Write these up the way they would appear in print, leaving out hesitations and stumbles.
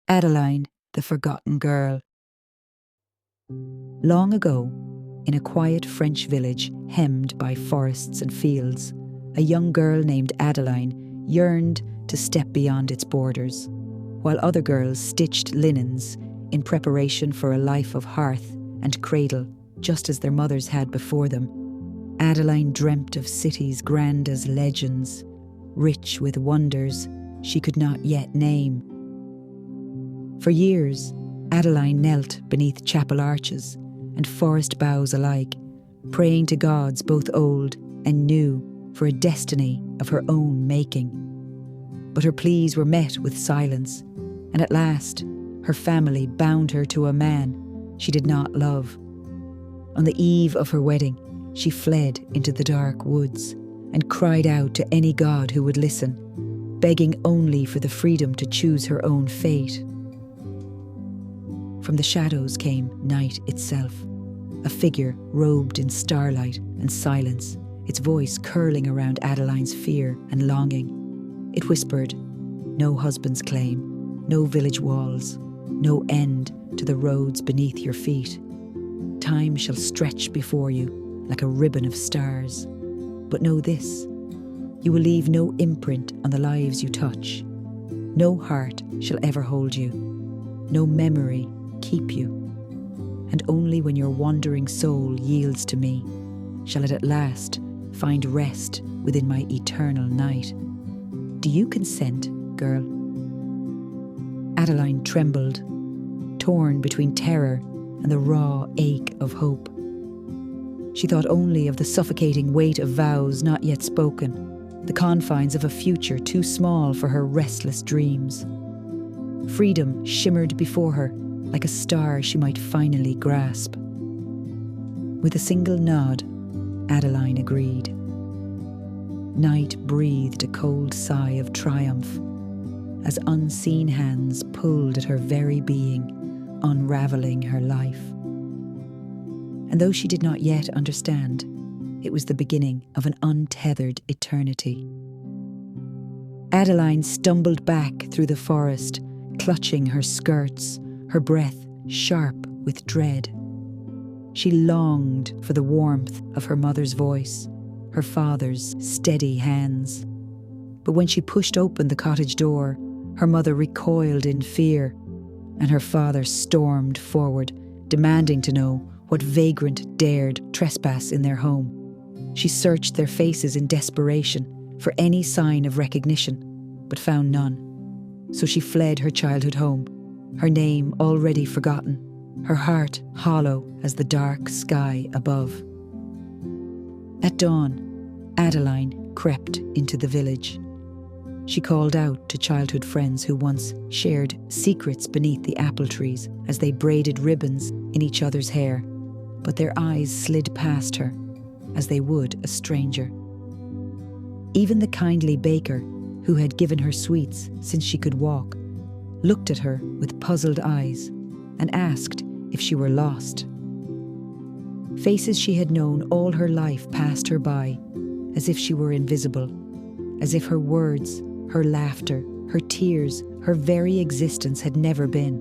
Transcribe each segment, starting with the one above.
Adeline, the forgotten girl. Long ago, in a quiet French village hemmed by forests and fields, a young girl named Adeline yearned to step beyond its borders, while other girls stitched linens in preparation for a life of hearth and cradle, just as their mothers had before them. Adeline dreamt of cities grand as legends, rich with wonders she could not yet name. For years, Adeline knelt beneath chapel arches and forest boughs alike, praying to gods both old and new for a destiny of her own making. But her pleas were met with silence, and at last her family bound her to a man she did not love. On the eve of her wedding, she fled into the dark woods and cried out to any god who would listen, begging only for the freedom to choose her own fate. From the shadows came night itself, a figure robed in starlight and silence, its voice curling around Adeline's fear and longing. It whispered, "No husband's claim, no village walls, no end to the roads beneath your feet. Time shall stretch before you like a ribbon of stars. But know this, you will leave no imprint on the lives you touch. No heart shall ever hold you, no memory keep you. And only when your wandering soul yields to me shall it at last find rest within my eternal night. Do you consent, girl?" Adeline trembled, torn between terror and the raw ache of hope. She thought only of the suffocating weight of vows not yet spoken, the confines of a future too small for her restless dreams. Freedom shimmered before her like a star she might finally grasp. With a single nod, Adeline agreed. Night breathed a cold sigh of triumph as unseen hands pulled at her very being, unravelling her life. And though she did not yet understand, it was the beginning of an untethered eternity. Adeline stumbled back through the forest, clutching her skirts, her breath sharp with dread. She longed for the warmth of her mother's voice, her father's steady hands. But when she pushed open the cottage door, her mother recoiled in fear, and her father stormed forward, demanding to know what vagrant dared trespass in their home. She searched their faces in desperation for any sign of recognition, but found none. So she fled her childhood home, her name already forgotten, her heart hollow as the dark sky above. At dawn, Adeline crept into the village. She called out to childhood friends who once shared secrets beneath the apple trees as they braided ribbons in each other's hair, but their eyes slid past her as they would a stranger. Even the kindly baker, who had given her sweets since she could walk, looked at her with puzzled eyes and asked if she were lost. Faces she had known all her life passed her by, as if she were invisible, as if her words, her laughter, her tears, her very existence had never been.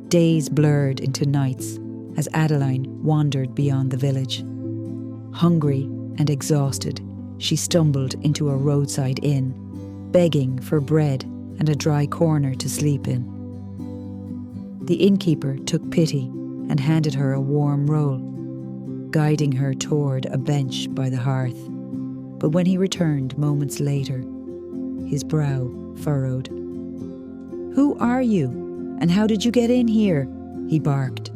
Days blurred into nights as Adeline wandered beyond the village. Hungry and exhausted, she stumbled into a roadside inn, begging for bread and a dry corner to sleep in. The innkeeper took pity and handed her a warm roll, guiding her toward a bench by the hearth. But when he returned moments later, his brow furrowed. "Who are you, and how did you get in here?" he barked,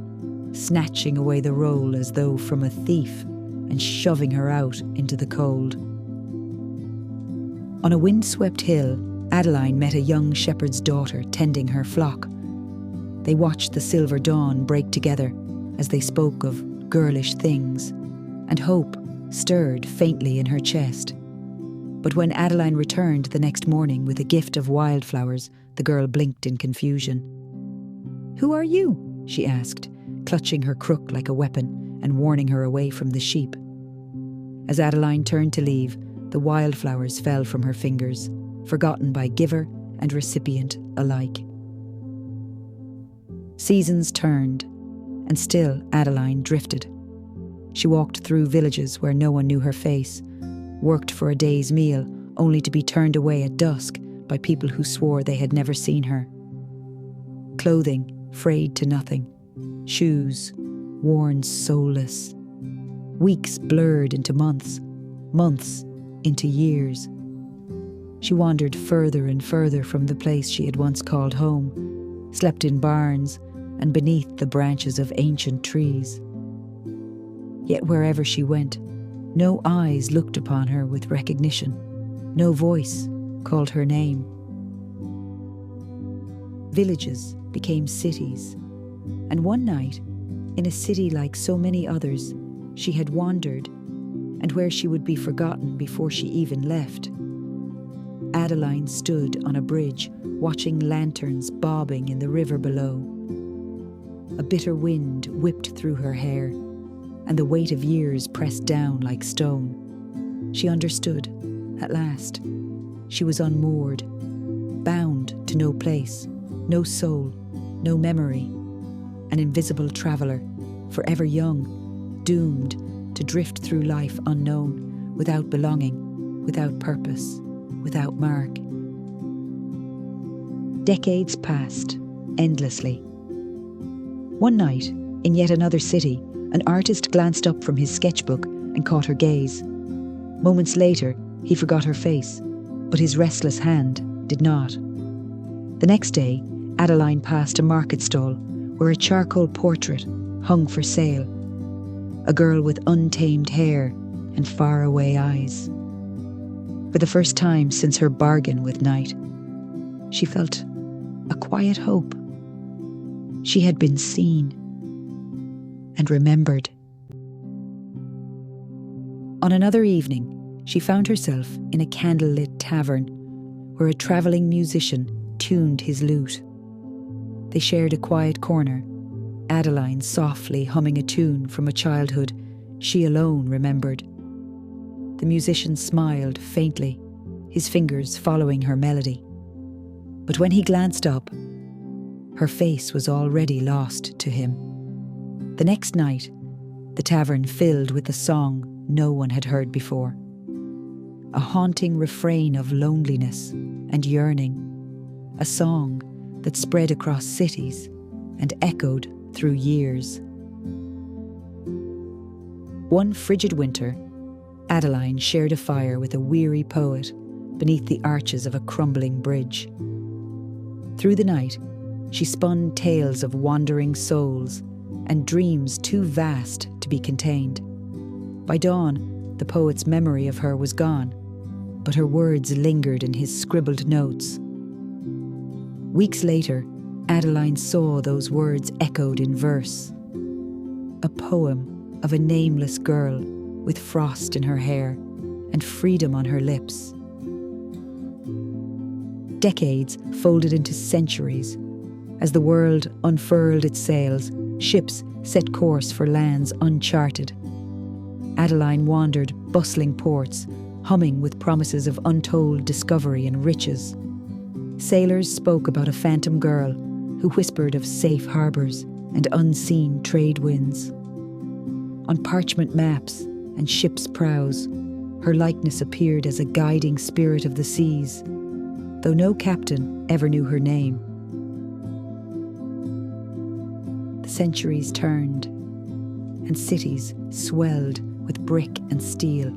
snatching away the roll as though from a thief and shoving her out into the cold. On a windswept hill, Adeline met a young shepherd's daughter tending her flock. They watched the silver dawn break together as they spoke of girlish things, and hope stirred faintly in her chest. But when Adeline returned the next morning with a gift of wildflowers, the girl blinked in confusion. "Who are you?" she asked, clutching her crook like a weapon and warning her away from the sheep. As Adeline turned to leave, the wildflowers fell from her fingers, forgotten by giver and recipient alike. Seasons turned, and still Adeline drifted. She walked through villages where no one knew her face, worked for a day's meal only to be turned away at dusk by people who swore they had never seen her. Clothing frayed to nothing, shoes worn soulless. Weeks blurred into months, months into years. She wandered further and further from the place she had once called home, slept in barns and beneath the branches of ancient trees. Yet wherever she went, no eyes looked upon her with recognition, no voice called her name. Villages became cities, and one night, in a city like so many others, she had wandered, and where she would be forgotten before she even left. Adeline stood on a bridge, watching lanterns bobbing in the river below. A bitter wind whipped through her hair, and the weight of years pressed down like stone. She understood, at last. She was unmoored, bound to no place, no soul, no memory, an invisible traveller, forever young, doomed to drift through life unknown, without belonging, without purpose, without mark. Decades passed, endlessly. One night, in yet another city, an artist glanced up from his sketchbook and caught her gaze. Moments later, he forgot her face, but his restless hand did not. The next day, Adeline passed a market stall where a charcoal portrait hung for sale. A girl with untamed hair and faraway eyes. For the first time since her bargain with night, she felt a quiet hope. She had been seen and remembered. On another evening, she found herself in a candlelit tavern where a travelling musician tuned his lute. They shared a quiet corner, Adeline softly humming a tune from a childhood she alone remembered. The musician smiled faintly, his fingers following her melody. But when he glanced up, her face was already lost to him. The next night, the tavern filled with a song no one had heard before. A haunting refrain of loneliness and yearning. A song that spread across cities and echoed through years. One frigid winter, Adeline shared a fire with a weary poet beneath the arches of a crumbling bridge. Through the night, she spun tales of wandering souls and dreams too vast to be contained. By dawn, the poet's memory of her was gone, but her words lingered in his scribbled notes. Weeks later, Adeline saw those words echoed in verse. A poem of a nameless girl with frost in her hair and freedom on her lips. Decades folded into centuries. As the world unfurled its sails, ships set course for lands uncharted. Adeline wandered bustling ports, humming with promises of untold discovery and riches. Sailors spoke about a phantom girl who whispered of safe harbours and unseen trade winds. On parchment maps and ships' prows, her likeness appeared as a guiding spirit of the seas, though no captain ever knew her name. The centuries turned, and cities swelled with brick and steel.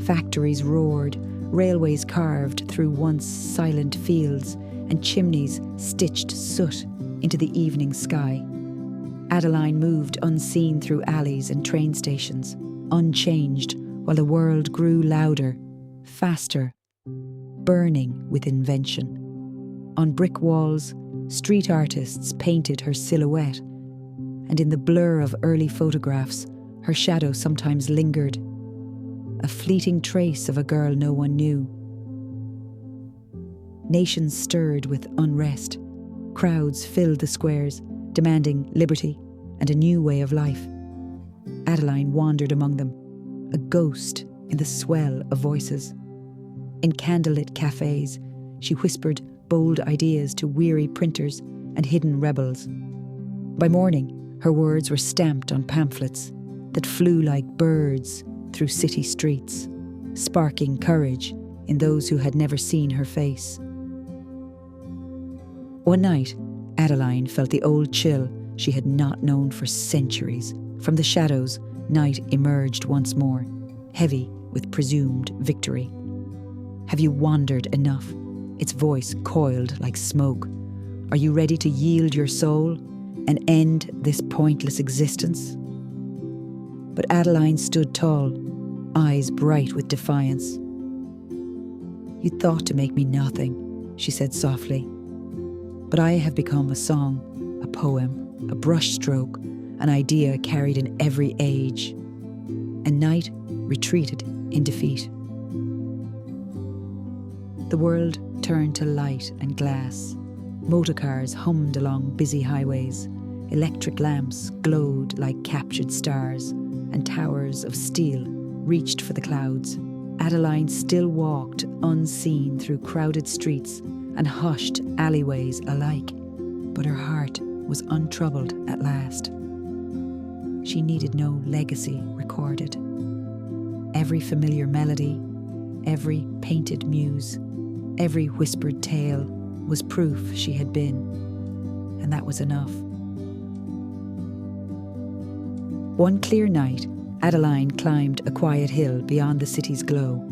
Factories roared, railways carved through once silent fields, and chimneys stitched soot into the evening sky. Adeline moved unseen through alleys and train stations, unchanged, while the world grew louder, faster, burning with invention. On brick walls, street artists painted her silhouette, and in the blur of early photographs, her shadow sometimes lingered, a fleeting trace of a girl no one knew. Nations stirred with unrest. Crowds filled the squares, demanding liberty and a new way of life. Adeline wandered among them, a ghost in the swell of voices. In candlelit cafes, she whispered bold ideas to weary printers and hidden rebels. By morning, her words were stamped on pamphlets that flew like birds through city streets, sparking courage in those who had never seen her face. One night, Adeline felt the old chill she had not known for centuries. From the shadows, night emerged once more, heavy with presumed victory. Have you wandered enough? Its voice coiled like smoke. Are you ready to yield your soul and end this pointless existence? But Adeline stood tall, eyes bright with defiance. You thought to make me nothing, she said softly. But I have become a song, a poem, a brushstroke, an idea carried in every age. And night retreated in defeat. The world turned to light and glass. Motorcars hummed along busy highways. Electric lamps glowed like captured stars, and towers of steel reached for the clouds. Adeline still walked unseen through crowded streets and hushed alleyways alike, but her heart was untroubled at last. She needed no legacy recorded. Every familiar melody, every painted muse, every whispered tale was proof she had been, and that was enough. One clear night, Adeline climbed a quiet hill beyond the city's glow.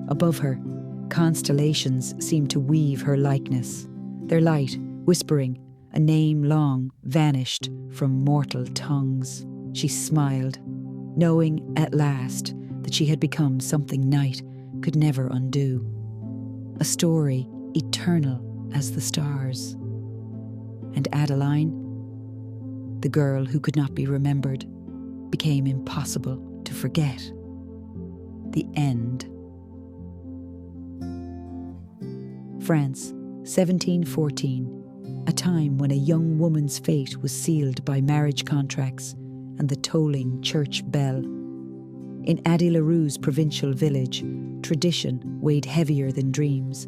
Above her, constellations seemed to weave her likeness. Their light, whispering a name long vanished from mortal tongues. She smiled, knowing at last that she had become something night could never undo. A story eternal as the stars. And Adeline, the girl who could not be remembered, became impossible to forget. The end. France, 1714, a time when a young woman's fate was sealed by marriage contracts and the tolling church bell. In Addie LaRue's provincial village, tradition weighed heavier than dreams,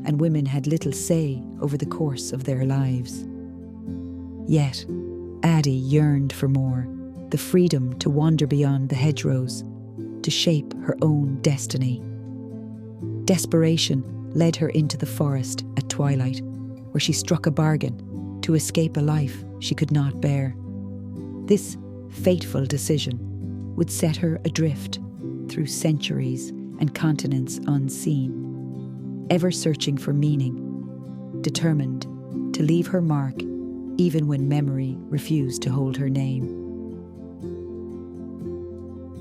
and women had little say over the course of their lives. Yet, Addie yearned for more, the freedom to wander beyond the hedgerows, to shape her own destiny. Desperation led her into the forest at twilight, where she struck a bargain to escape a life she could not bear. This fateful decision would set her adrift through centuries and continents unseen, ever searching for meaning, determined to leave her mark even when memory refused to hold her name.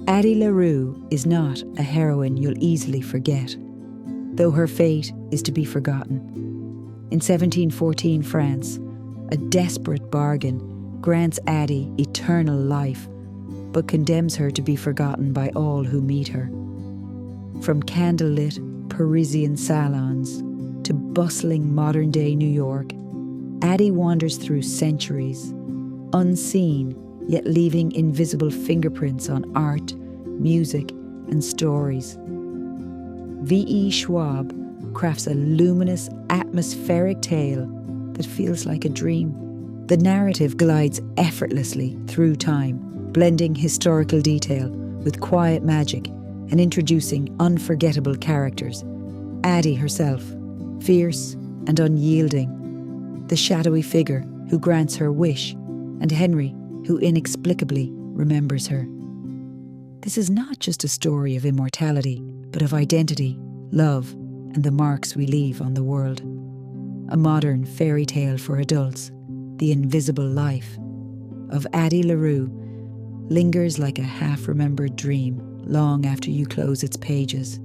Addie LaRue is not a heroine you'll easily forget, though her fate is to be forgotten. In 1714 France, a desperate bargain grants Addie eternal life, but condemns her to be forgotten by all who meet her. From candlelit Parisian salons to bustling modern-day New York, Addie wanders through centuries, unseen yet leaving invisible fingerprints on art, music, and stories. V.E. Schwab crafts a luminous, atmospheric tale that feels like a dream. The narrative glides effortlessly through time, blending historical detail with quiet magic and introducing unforgettable characters. Addie herself, fierce and unyielding, the shadowy figure who grants her wish, and Henry, who inexplicably remembers her. This is not just a story of immortality, but of identity, love, and the marks we leave on the world. A modern fairy tale for adults, the invisible life of Addie LaRue lingers like a half-remembered dream long after you close its pages.